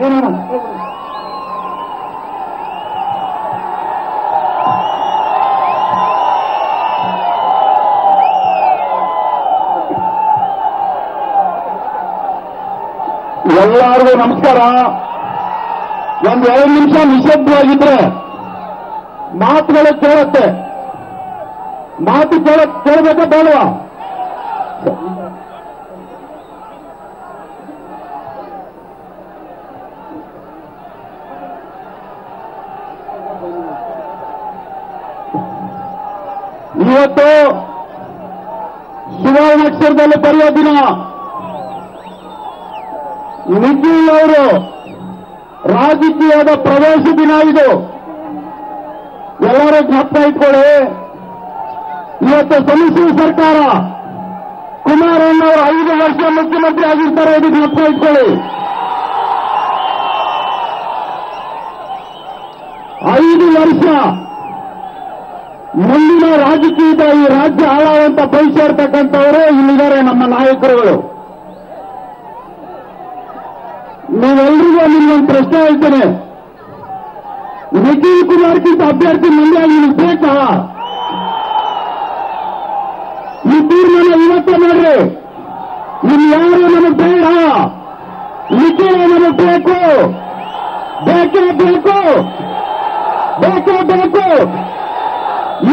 ಏನಣ್ಣ ಎಲ್ಲರಿಗೂ ನಮಸ್ಕಾರ. ಒಂದ್ 2 ನಿಮಿಷ ನಿಶಬ್ದವಾಗಿದ್ರೆ ಮಾತುಗಳು ಕೇಳುತ್ತೆ. ಮಾತು ಕೇಳಬೇಕಾ ಬೇಡವಾ? ಇವತ್ತು ಸುವರ್ಣಾಕ್ಷರದಲ್ಲಿ ಬರೆಯೋ ದಿನ. ನಿಖಿಲ್ ಅವರು ರಾಜಕೀಯದ ಪ್ರವೇಶ ದಿನ ಇದು. ಎಲ್ಲರೂ ಜ್ಞಾಪಕ ಇಟ್ಕೊಳ್ಳಿ. ಇವತ್ತು ಸಮ್ಮಿಶ್ರ ಸರ್ಕಾರ ಕುಮಾರಣ್ಣವರು 5 ವರ್ಷ ಮುಖ್ಯಮಂತ್ರಿ ಆಗಿರ್ತಾರೆ, ಇದು ಜ್ಞಾಪಕ ಇಟ್ಕೊಳ್ಳಿ. 5 ವರ್ಷ ಮುಂದಿನ ರಾಜಕೀಯದ ಈ ರಾಜ್ಯ ಹಾಳಾಗುವಂತ ಭವಿಷ್ಯ ಇರ್ತಕ್ಕಂಥವರು ಇಲ್ಲಿದ್ದಾರೆ ನಮ್ಮ ನಾಯಕರುಗಳು. ನೀವೆಲ್ಲರಿಗೂ ನಿಮ್ಗೊಂದು ಪ್ರಶ್ನೆ ಹೇಳ್ತೇನೆ. ನಿಖಿಲ್ ಕುಮಾರ್ಗಿಂತ ಅಭ್ಯರ್ಥಿ ಮಂಡ್ಯ ನಿಮಗೆ ಬೇಕಾ? ಈ ತೀರ್ಮಾನ ಇವತ್ತೇ ಮಾಡ್ರಿ. ಇನ್ಯಾರು ನಮಗೆ ಬೇಡ, ನಿಖಿಲ್ ನಮಗೆ ಬೇಕು, ಬೇಕೇ ಬೇಕು, ಬೇಕೇ ಬೇಕು.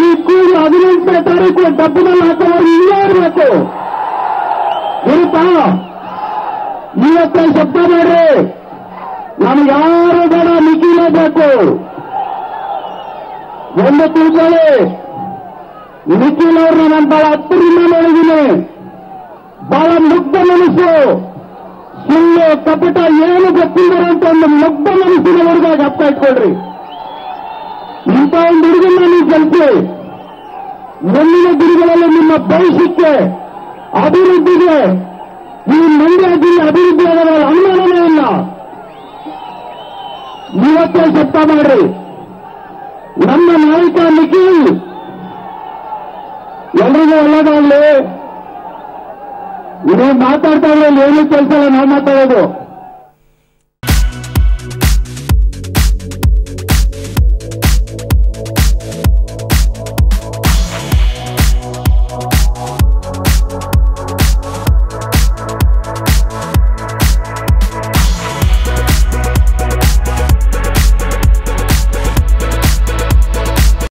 ಈ ಕೂಡಿ 18ನೇ ತಾರೀಕು ಡಬ್ಬದಲ್ಲಿ ಹಾಕೋರು ಇಲ್ಲೇ ಇರಬೇಕು. ಇರುತ್ತಾ? ಇವತ್ತೇ ಶಬ್ದ ಮಾಡ್ರಿ. ನಮ್ಗೆ ಯಾರು ಬೇಡ, ನಿಖಿಲೇ ಬೇಕು. ಒಂದು ತಿಳ್ಕೊಳ್ಳಿ, ನಿಖಿಲ್ ಅವ್ರನ್ನ ನಾನು ಬಹಳ ಹತ್ತಿರದಿಂದ ನೋಡಿದ್ದೀನಿ. ಬಹಳ ಮುಗ್ಧ ಮನಸ್ಸು, ಸುಳ್ಳು ಕಪಟ ಏನು ಗೊತ್ತಿದ್ದಾರೆ ಅಂತ ಒಂದು ಮುಗ್ಧ ಮನಸ್ಸಿನ ಹುಡುಗ ಅರ್ಥ ಇಟ್ಕೊಳ್ರಿ. ಇಂಥ ಒಂದು ಹುಡುಗನ್ನ ನೀವು ಕಲಿಸಿ ಮುಂದಿನ ದಿನಗಳಲ್ಲಿ ನಿಮ್ಮ ಭವಿಷ್ಯಕ್ಕೆ ಅಭಿವೃದ್ಧಿಗೆ ಈ ಮಂಡ್ಯ ಜಿಲ್ಲೆ ಅಭಿವೃದ್ಧಿ ಆಗೋದ್ರಲ್ಲಿ ಅನುಮಾನವೇ ಇಲ್ಲ. ಇವತ್ತೇ ಶಬ್ದ ಮಾಡ್ರಿ. ನಮ್ಮ ನಾಯಕ ನಿಖಿಲ್ ಎಲ್ರಿಗೂ ಒಳ್ಳೇದಾಗಲಿ. ನೀವು ಮಾತಾಡ್ತಾ ಇದ್ರೆ ಏನು ಕೆಲಸ ಇಲ್ಲ, ನಾವು ಮಾತಾಡೋದು.